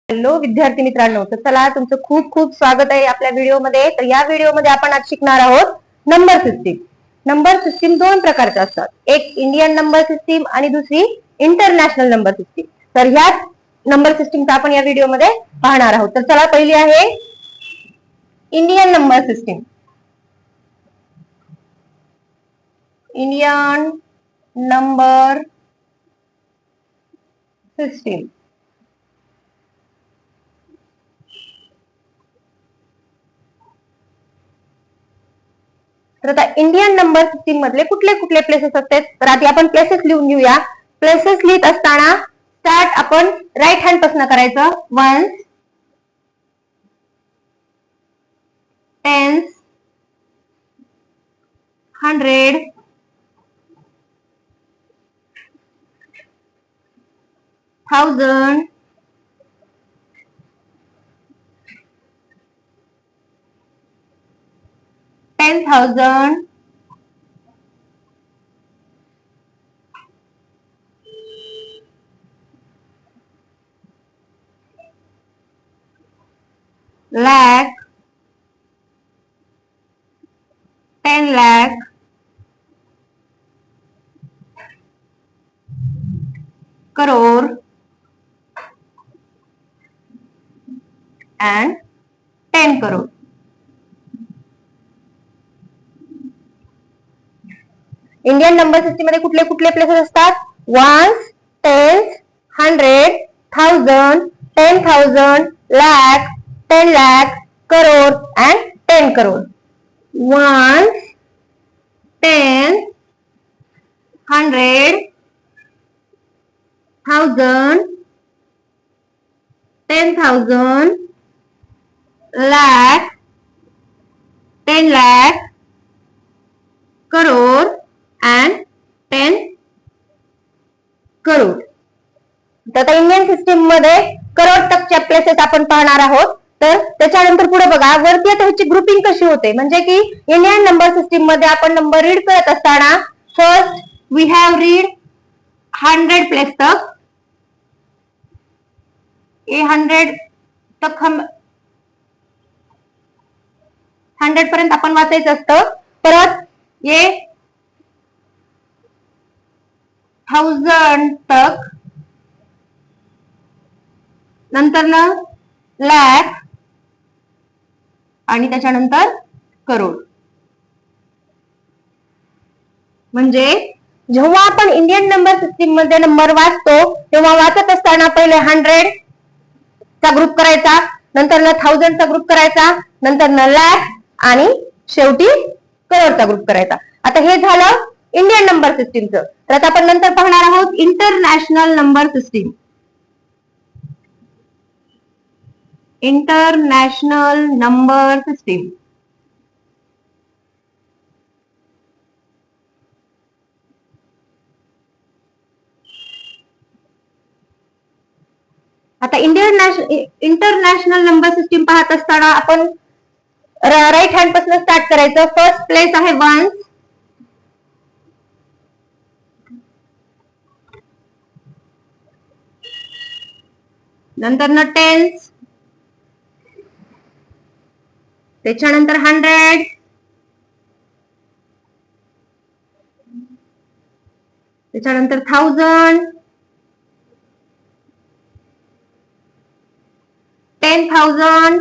Hello विद्यार्थी मित्रांनो, तर चला तुमचं खूप खूप स्वागत आहे आपल्या व्हिडिओमध्ये. तर या व्हिडिओमध्ये आपण आज शिकणार आहोत नंबर सिस्टीम. नंबर सिस्टीम दोन प्रकारच्या असतात, एक इंडियन नंबर सिस्टीम आणि दुसरी इंटरनॅशनल नंबर सिस्टीम. तर ह्या नंबर सिस्टीमचा आपण या व्हिडिओमध्ये पाहणार आहोत. तर चला, पहिली आहे Indian number system. Indian number system. तर आता इंडियन नंबर सिस्टीम मधले कुठले कुठले प्लेसेस असतात, तर आधी आपण प्लेसेस लिहून घेऊया. प्लेसेस लिहित असताना स्टार्ट आपण राईट हँड पासून करायचं. Ones, tens, hundred, thousand, 10,000, lakh, 10 lakh, crore and 10 crore. Indian number system मध्ये कुठले कुठले प्लेसेस असतात? Ones, tens, hundred, thousand, 10,000, lakh, 10 lakh, crore and 10 crore. Ones, tens, hundred, thousand, 10,000, lakh, 10 lakh, crore and 10 crore. तर Indian system मध्ये crore तकच्या places आपण पाहणार आहोत. तर त्याच्यानंतर पुढे बघा, वरती आता ह्याची ग्रुपिंग कशी होते, म्हणजे की इंडियन नंबर सिस्टीम मध्ये आपण नंबर रीड करत असताना first we have read 100 place तक. 100 तक 100 पर्यंत आपण वाचायचं असतं. परत ये 1000 तक, नंतर ना लॅक आणि त्याच्यानंतर करोड. म्हणजे जेव्हा आपण इंडियन नंबर सिस्टीम मध्ये नंबर वाचतो तेव्हा वाचत असताना पहिले 100 चा ग्रुप करायचा, नंतर ना 1000 चा ग्रुप करायचा, नंतर ना लॅक आणि शेवटी करोडचा ग्रुप करायचा. आता हे झालं इंडियन नंबर सिस्टीमचं. तर आता आपण नंतर पाहणार आहोत international number system. International number system. आता इंटरनॅशनल नंबर सिस्टीम पाहत असताना आपण राईट हँड पासून स्टार्ट करायचं. फर्स्ट प्लेस आहे वन्स, नंतर ना टेन्स, त्याच्यानंतर 100, त्याच्यानंतर 1000, 10,000,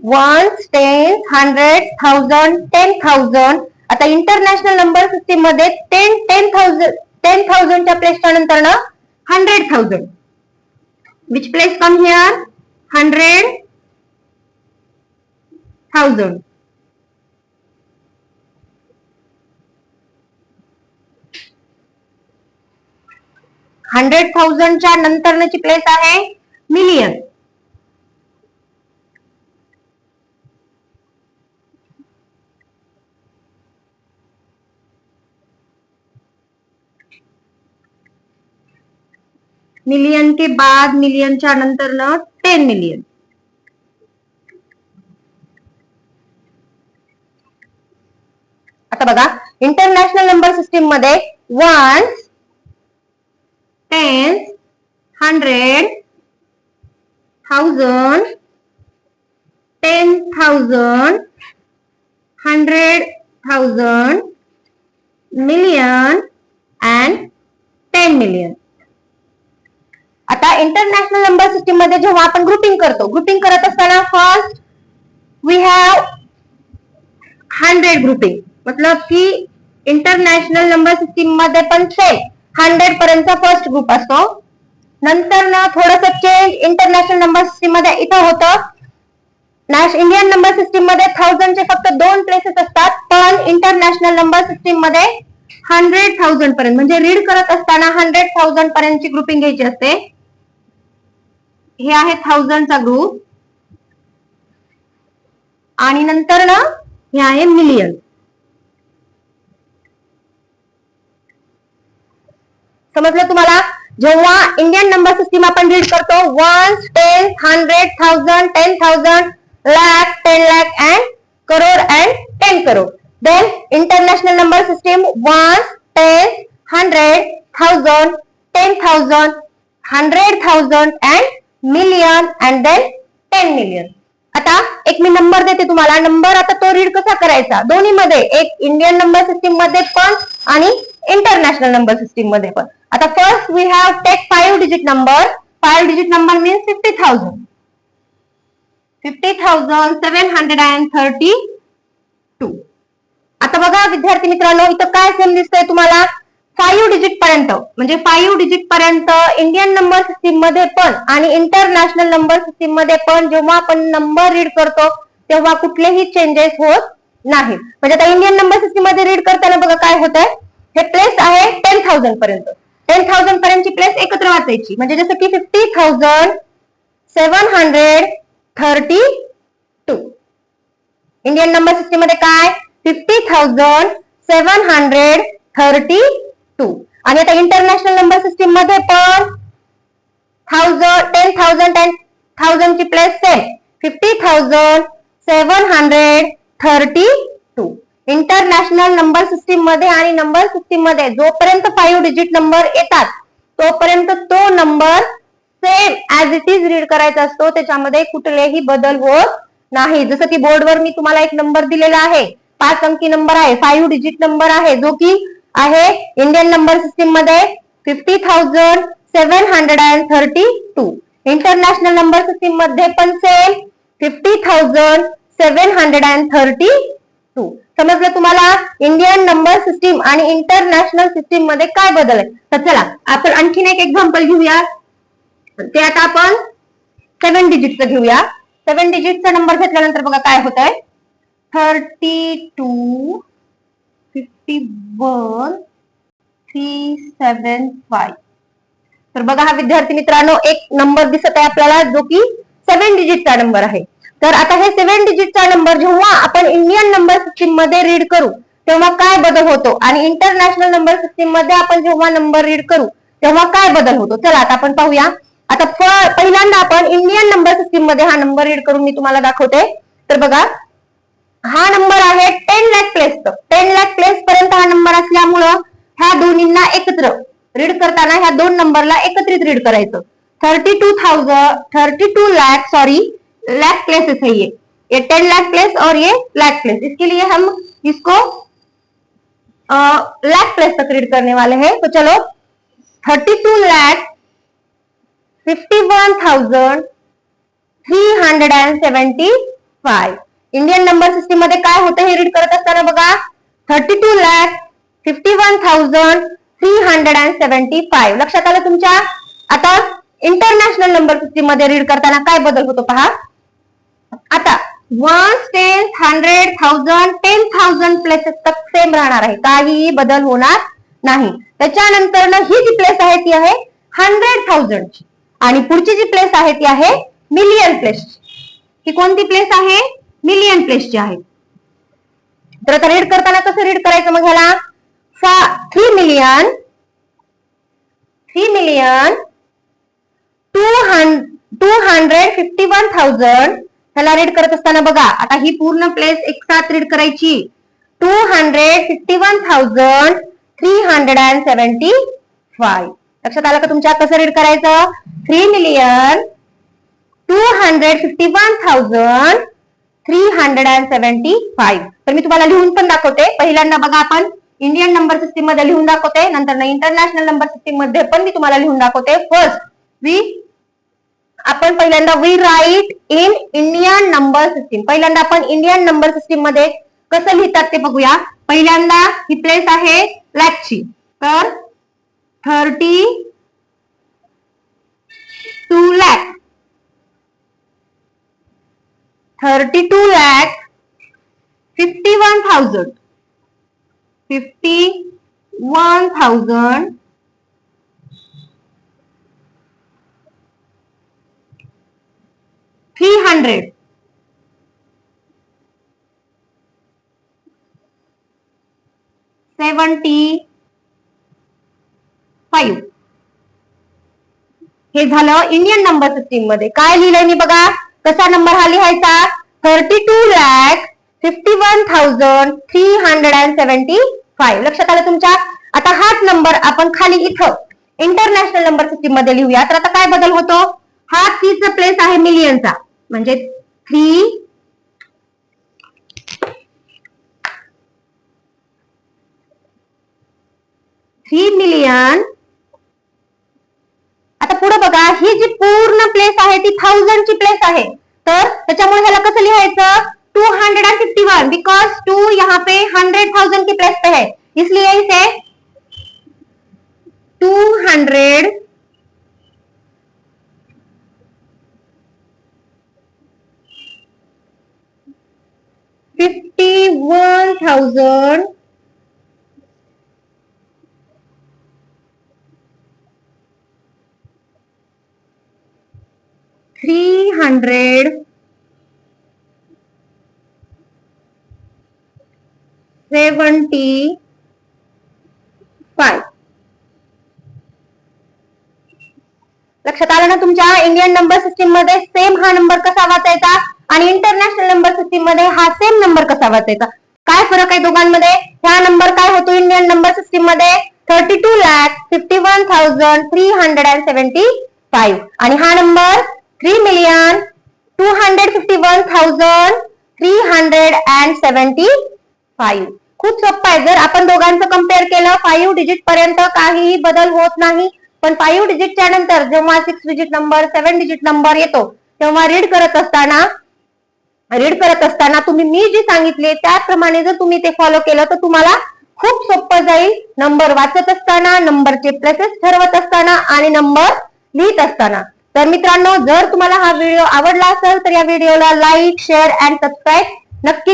1, 10, 100, 1000, 10,000. आता इंटरनॅशनल नंबर सिस्टीम मध्ये 10,000 च्या प्लेसच्या नंतर ना 100,000. Which place come here? 100,000. Hundred थाउजंडच्या नंतरची प्लेस आहे मिलियन. मिलियन के बाद मिलियनच्या नंतर 10 मिलियन. आता बघा इंटरनॅशनल नंबर सिस्टीम मध्ये 1s, 10s, 100, 1000, 10,000, 100,000, million and 10 million. आता इंटरनॅशनल नंबर सिस्टीम मध्ये जेव्हा आपण ग्रुपिंग करत असताना फर्स्ट वी हॅव 100 ग्रुपिंग, मतलब की इंटरनॅशनल नंबर सिस्टीम मध्ये पण सेम 100 पर्यंतचा फर्स्ट ग्रुप असतो. नंतर ना थोडस चेंज इंटरनॅशनल नंबर सिस्टीम मध्ये इथं होतं. इंडियन नंबर सिस्टीम मध्ये 1000 चे फक्त 2 प्लेसेस असतात, पण इंटरनॅशनल नंबर सिस्टीम मध्ये 100,000 पर्यंत, म्हणजे रीड करत असताना 100,000 पर्यंतची ग्रुपिंग घ्यायची असते. हे आहे 1000 चा ग्रुप आणि नंतर ना हे आहे मिलियन. समजलं तुम्हाला? जेव्हा इंडियन नंबर सिस्टीम आपण रीड करतो 1s, 10, 100, 1000, 10,000, lakh, 10 lakh and crore and 10 crore. Then international number system 1s, 10, 100, 1000, 10,000, 100,000 and million and then 10 million. आता एक मी नंबर देते तुम्हाला. नंबर आता तो रीड कसा करायचा दोन्ही मध्ये, एक इंडियन नंबर सिस्टीम मध्ये पण आणि इंटरनॅशनल नंबर सिस्टीम मध्ये पण. आता first we have take 5 digit number. 5 digit number means 50,000. 50,732. आता बघा विद्यार्थी मित्रांनो, इथं काय सेम दिसतंय तुम्हाला? 5 डिजिट पर्यंत, म्हणजे 5 डिजिट पर्यंत इंडियन नंबर सिस्टीम मध्ये पण आणि इंटरनॅशनल नंबर सिस्टीम मध्ये पण जेव्हा आपण नंबर रीड करतो तेव्हा कुठलेही चेंजेस होत नाहीत. म्हणजे आता इंडियन नंबर सिस्टीम मध्ये रीड करताना बघा काय होत आहे, हे प्लेस आहे 10,000 पर्यंत. 10,000 पर्यंतची प्लेस एकत्र वाचायची, म्हणजे जसं की 50,732. इंडियन नंबर सिस्टीम मध्ये काय 50,732. आणि आता इंटरनॅशनल नंबर सिस्टीम मध्ये पण 10,000 and 1000 ची place same 50,732. International number system मध्ये आणि नंबर सिस्टीम मध्ये जोपर्यंत 5 डिजिट नंबर येतात तोपर्यंत तो number same as it is read करायचा असतो, त्याच्यामध्ये कुठलेही बदल होत नाही. जसं की बोर्डवर मी तुम्हाला एक नंबर दिलेला आहे, 5 अंकी नंबर आहे, 5 डिजिट नंबर आहे, जो की आहे इंडियन नंबर सिस्टीम मध्ये 50,732. इंटरनॅशनल नंबर सिस्टीम मध्ये पण सेम 50,732. समजलं तुम्हाला? इंडियन नंबर सिस्टीम आणि इंटरनॅशनल सिस्टीम मध्ये काय बदल आहे. तर चला आपण आणखीन एक एक्झाम्पल घेऊया. ते आता आपण 7 डिजिटचं घेऊया. 7 डिजिटचा नंबर घेतल्यानंतर बघा काय होत आहे, 32, 51, 375. तर बघा हा विद्यार्थी मित्रांनो एक नंबर दिसत आहे आपल्याला, जो की 7 डिजिटचा नंबर आहे. तर आता हे 7 डिजिटचा नंबर जेव्हा आपण इंडियन नंबर सिस्टीम मध्ये रीड करू तेव्हा काय बदल होतो आणि इंटरनॅशनल नंबर सिस्टीम मध्ये आपण जेव्हा नंबर रीड करू तेव्हा काय बदल होतो. चला आता आपण पाहूया. आता पहिल्यांदा आपण इंडियन नंबर सिस्टीम मध्ये हा नंबर रीड करून मी तुम्हाला दाखवते. तर बघा हा नंबर आहे 10 लाख प्लेस. 10 लाख प्लेस पर्यंत हा नंबर असल्यामुळं ह्या दोन्हींना एकत्र रीड करताना ह्या दोन नंबरला एकत्रित रीड करायचं. 32 लाख लाख प्लेसेस है ये 10 लाख प्लेस और ये लाख प्लेस. इसके लिए हम इसको लाख प्लेस तक रीड करने वाले हैं. तो चलो 32,51,375. इंडियन नंबर सिस्टीम मध्ये काय होतं हे रीड करत असताना बघा 32,51,375. लक्षात आलं तुमच्या? आता इंटरनॅशनल नंबर सिस्टीम मध्ये रीड करताना काय बदल होतो पहा. आता 1, 10, 100, 1000, 10,000 प्लेसेस तक सेम राहणार आहे, काहीही बदल होणार नाही. त्याच्यानंतर ही जी प्लेस आहे ती आहे 100,000 ची आणि पुढची जी प्लेस आहे ती आहे मिलियन प्लेसची. ही कोणती प्लेस आहे? मिलियन प्लेसची आहे. तर आता रीड करताना कसं रीड करायचं मग ह्याला 3,251,000 ह्याला रीड करत असताना बघा आता ही पूर्ण प्लेस एक साथ रीड करायची. 251,375. लक्षात आलं का तुमच्या? कसं रीड करायचं? 3,251,375. तर मी तुम्हाला लिहून पण दाखवते. पहिल्यांदा बघा, आपण इंडियन नंबर सिस्टीम मध्ये लिहून दाखवते, नंतर इंटरनॅशनल नंबर सिस्टीम मध्ये पण मी तुम्हाला लिहून दाखवते. फर्स्ट आपण पहिल्यांदा we write in Indian number system. पहिल्यांदा आपण इंडियन नंबर सिस्टीम मध्ये कसं लिहितात ते बघूया. पहिल्यांदा ही प्लेस आहे लॅखची, तर 32 लाख 51,000 300 75. हे झालं इंडियन नंबर सिस्टीम मध्ये. काय लिहिलंय मी बघा, कसा नंबर हा लिहायचा? 32,51,375. लक्षात आलं तुमच्या? आता हाच नंबर आपण खाली इथं इंटरनॅशनल नंबर सिस्टीम मध्ये लिहूया. तर आता काय बदल होतो? हा तीच प्लेस आहे मिलियनचा, म्हणजे 3 मिलियन. आता पुढे बघा, ही जी पूर्ण प्लेस आहे ती 1000 ची प्लेस आहे, तर त्याच्यामुळे ह्याला कसं लिहायचं? 251, बिकॉज 2 यहाँ पे 100,000 की प्लेस पे है, इसलिए इसे 251,000 375. लक्षात आलं ना तुमच्या? इंडियन नंबर सिस्टीम मध्ये सेम हा नंबर कसा वाचायचा आणि इंटरनॅशनल नंबर सिस्टीम मध्ये हा सेम नंबर कसा वाचायचा? काय फरक आहे दोघांमध्ये? ह्या नंबर काय होतो इंडियन नंबर सिस्टीम मध्ये? 32,51,375. आणि हा नंबर 3,251,375. खूप सोपं आहे. जर आपण दोघांचं कम्पेअर केलं 5 डिजिट पर्यंत काहीही बदल होत नाही, पण 5 डिजिटच्या नंतर जेव्हा 6 डिजिट नंबर 7 डिजिट नंबर येतो, तेव्हा रीड करत असताना तुम्ही मी जे सांगितले त्याप्रमाणे जर तुम्ही ते फॉलो केलं तर तुम्हाला खूप सोपं जाईल. नंबर वाचत असताना, नंबरचे प्लेसेस ठरवत असताना आणि नंबर लिहित असताना. तर मित्रांनो, जर तुम्हाला हा व्हिडिओ आवडला असेल तर या व्हिडिओला लाईक, शेअर अँड सबस्क्राईब नक्की